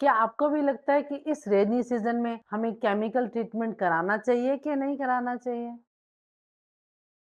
क्या आपको भी लगता है कि इस रेनी सीजन में हमें केमिकल ट्रीटमेंट कराना चाहिए कि नहीं कराना चाहिए?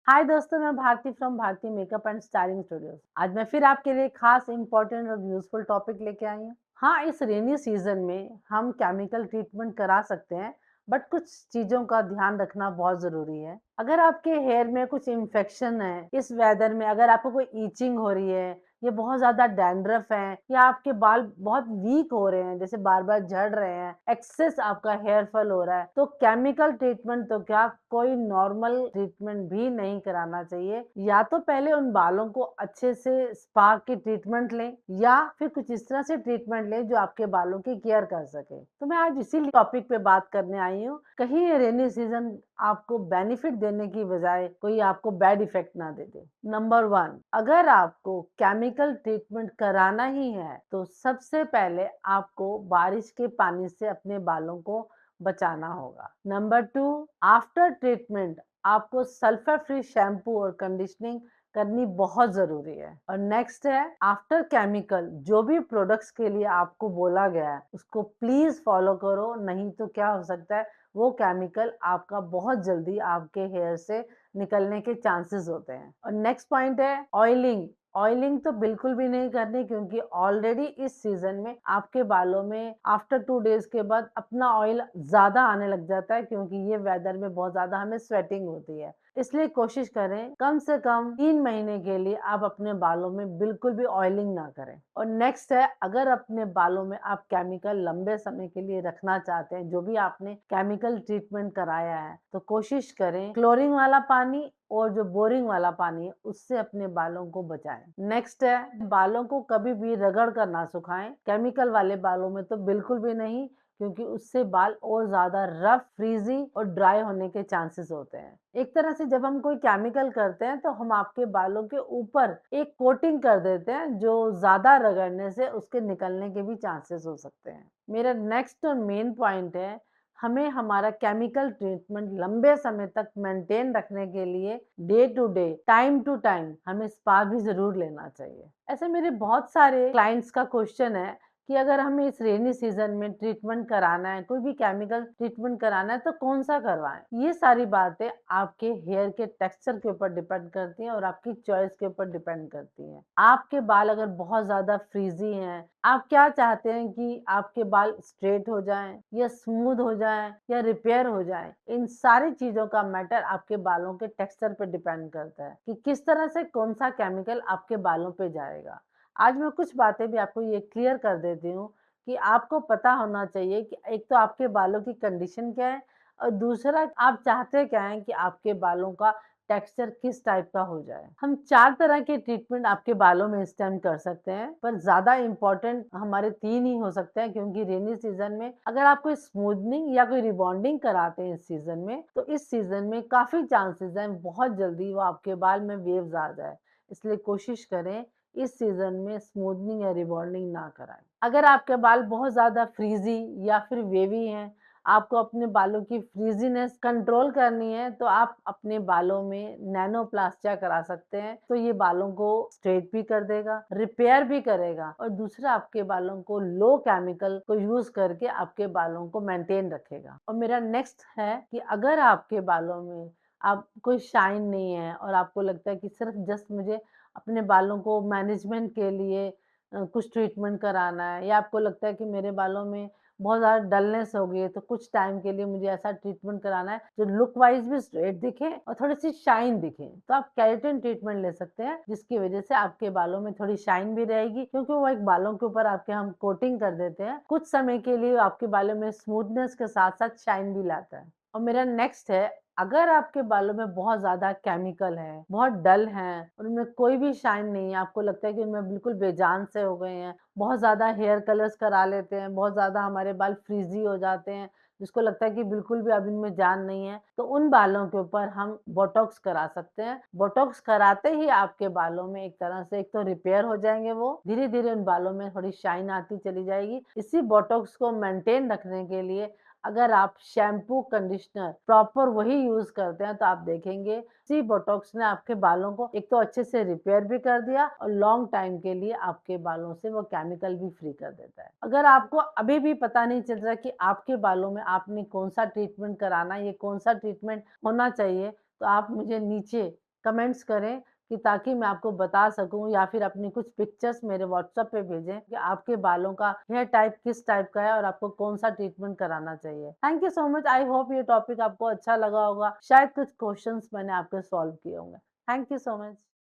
हाय दोस्तों, मैं Bharti from Bharti makeup and styling studios. आज मैं फिर आपके लिए खास इंपॉर्टेंट और यूजफुल टॉपिक लेके आई हूँ। हाँ, इस रेनी सीजन में हम केमिकल ट्रीटमेंट करा सकते हैं, बट कुछ चीजों का ध्यान रखना बहुत जरूरी है। अगर आपके हेयर में कुछ इन्फेक्शन है इस वेदर में, अगर आपको कोई ईचिंग हो रही है, ये बहुत ज्यादा डैंड्रफ है, या आपके बाल बहुत वीक हो रहे हैं, जैसे बार बार झड़ रहे हैं, एक्सेस आपका हेयर फॉल हो रहा है, तो केमिकल ट्रीटमेंट तो क्या, कोई नॉर्मल ट्रीटमेंट भी नहीं कराना चाहिए। या तो पहले उन बालों को अच्छे से स्पा की ट्रीटमेंट लें, या फिर कुछ इस तरह से ट्रीटमेंट लें जो आपके बालों की केयर कर सके। तो मैं आज इसी टॉपिक पे बात करने आई हूँ, कहीं ये रेनी सीजन आपको बेनिफिट देने की बजाय कोई आपको बैड इफेक्ट ना दे दे। नंबर 1, अगर आपको केमिकल ट्रीटमेंट कराना ही है तो सबसे पहले आपको बारिश के पानी से अपने बालों को बचाना होगा। नंबर 2, आफ्टर ट्रीटमेंट आपको सल्फर फ्री शैम्पू और कंडीशनिंग करनी बहुत जरूरी है। और नेक्स्ट है, आफ्टर केमिकल जो भी प्रोडक्ट्स के लिए आपको बोला गया है उसको प्लीज फॉलो करो, नहीं तो क्या हो सकता है, वो केमिकल आपका बहुत जल्दी आपके हेयर से निकलने के चांसेस होते हैं। और नेक्स्ट पॉइंट है ऑयलिंग। ऑयलिंग तो बिल्कुल भी नहीं करनी, क्योंकि ऑलरेडी इस सीजन में आपके बालों में आफ्टर 2 डेज के बाद अपना ऑयल ज्यादा आने लग जाता है, क्योंकि ये वेदर में बहुत ज्यादा हमें स्वेटिंग होती है। इसलिए कोशिश करें कम से कम 3 महीने के लिए आप अपने बालों में बिल्कुल भी ऑयलिंग ना करें। और नेक्स्ट है, अगर अपने बालों में आप केमिकल लंबे समय के लिए रखना चाहते हैं, जो भी आपने केमिकल ट्रीटमेंट कराया है, तो कोशिश करें क्लोरीन वाला पानी और जो बोरिंग वाला पानी है उससे अपने बालों को बचाएं। नेक्स्ट है, बालों को कभी भी रगड़ कर ना सुखाएं, केमिकल वाले बालों में तो बिल्कुल भी नहीं, क्योंकि उससे बाल और ज्यादा रफ, फ्रीजी और ड्राई होने के चांसेस होते हैं। एक तरह से जब हम कोई केमिकल करते हैं तो हम आपके बालों के ऊपर एक कोटिंग कर देते हैं, जो ज्यादा रगड़ने से उसके निकलने के भी चांसेस हो सकते हैं। मेरा नेक्स्ट और मेन पॉइंट है, हमें हमारा केमिकल ट्रीटमेंट लंबे समय तक मेंटेन रखने के लिए day to day, time to time हमें स्पा भी जरूर लेना चाहिए। ऐसे मेरे बहुत सारे क्लाइंट्स का क्वेश्चन है कि अगर हमें इस रेनी सीजन में ट्रीटमेंट कराना है, कोई भी केमिकल ट्रीटमेंट कराना है, तो कौन सा करवाएं। ये सारी बातें आपके हेयर के टेक्सचर के ऊपर डिपेंड करती हैं और आपकी चॉइस के ऊपर डिपेंड करती हैं। आपके बाल अगर बहुत ज्यादा फ्रीजी हैं, आप क्या चाहते हैं कि आपके बाल स्ट्रेट हो जाएं या स्मूथ हो जाएं या रिपेयर हो जाएं, इन सारी चीजों का मैटर आपके बालों के टेक्सचर पे डिपेंड करता है कि किस तरह से कौन सा केमिकल आपके बालों पे जाएगा। आज मैं कुछ बातें भी आपको ये क्लियर कर देती हूँ कि आपको पता होना चाहिए कि एक तो आपके बालों की कंडीशन क्या है, और दूसरा आप चाहते क्या हैं कि आपके बालों का टेक्सचर किस टाइप का हो जाए। हम 4 तरह के ट्रीटमेंट आपके बालों में इस टाइम कर सकते हैं, पर ज्यादा इंपॉर्टेंट हमारे 3 ही हो सकते हैं, क्योंकि रेनी सीजन में अगर आप कोई स्मूथनिंग या कोई रिबॉन्डिंग कराते हैं इस सीजन में, तो इस सीजन में काफी चांसेस हैं बहुत जल्दी वो आपके बाल में वेव्स आ जाए। इसलिए कोशिश करें इस सीजन में स्मूथनिंग या रिबॉन्डिंग ना कराएं। अगर आपके बाल बहुत ज्यादा फ्रीजी या फिर वेवी हैं, आपको अपने बालों की फ्रीजीनेस कंट्रोल करनी है, तो आप अपने बालों में नैनोप्लास्टिया करा सकते हैं। तो ये बालों को स्ट्रेट भी कर देगा, रिपेयर भी करेगा, और दूसरा आपके बालों को लो केमिकल को यूज करके आपके बालों को मेंटेन रखेगा। और मेरा नेक्स्ट है कि अगर आपके बालों में आप कोई शाइन नहीं है और आपको लगता है कि सिर्फ जस्ट मुझे अपने बालों को मैनेजमेंट के लिए कुछ ट्रीटमेंट कराना है, या आपको लगता है कि मेरे बालों में बहुत ज़्यादा डलनेस हो गई है, तो कुछ टाइम के लिए मुझे ऐसा ट्रीटमेंट कराना है जो लुक वाइज भी स्ट्रेट दिखे और थोड़ी सी शाइन दिखे, तो आप केराटिन ट्रीटमेंट ले सकते हैं, जिसकी वजह से आपके बालों में थोड़ी शाइन भी रहेगी, क्योंकि वो एक बालों के ऊपर आपके हम कोटिंग कर देते हैं, कुछ समय के लिए आपके बालों में स्मूथनेस के साथ साथ शाइन भी लाता है। और मेरा नेक्स्ट है, अगर आपके बालों में बहुत ज्यादा केमिकल है, बहुत डल हैं, उनमें कोई भी शाइन नहीं है, आपको लगता है कि उनमें बिल्कुल बेजान से हो गए हैं, बहुत ज्यादा हेयर कलर्स करा लेते हैं, बहुत ज्यादा हमारे बाल फ्रीजी हो जाते हैं, जिसको लगता है कि बिल्कुल भी अब इनमें जान नहीं है, तो उन बालों के ऊपर हम बोटॉक्स करा सकते हैं। बोटॉक्स कराते ही आपके बालों में एक तरह से एक तो रिपेयर हो जाएंगे, वो धीरे धीरे उन बालों में थोड़ी शाइन आती चली जाएगी। इसी बोटॉक्स को मेंटेन रखने के लिए अगर आप शैम्पू, कंडीशनर प्रॉपर वही यूज़ करते हैं तो आप देखेंगे सी बोटॉक्स ने आपके बालों को एक तो अच्छे से रिपेयर भी कर दिया और लॉन्ग टाइम के लिए आपके बालों से वो केमिकल भी फ्री कर देता है। अगर आपको अभी भी पता नहीं चल रहा कि आपके बालों में आपने कौन-सा ट्रीटमेंट कराना है, ये कौन-सा ट्रीटमेंट होना चाहिए, तो आप मुझे नीचे कमेंट्स करें कि ताकि मैं आपको बता सकूँ या फिर अपनी कुछ पिक्चर्स मेरे व्हाट्सएप पे भेजें कि आपके बालों का हेयर टाइप किस टाइप का है और आपको कौन-सा ट्रीटमेंट कराना चाहिए। Thank you so much. I hope ये टॉपिक आपको अच्छा लगा होगा। शायद कुछ क्वेश्चंस मैंने आपके सॉल्व किए होंगे। Thank you so much.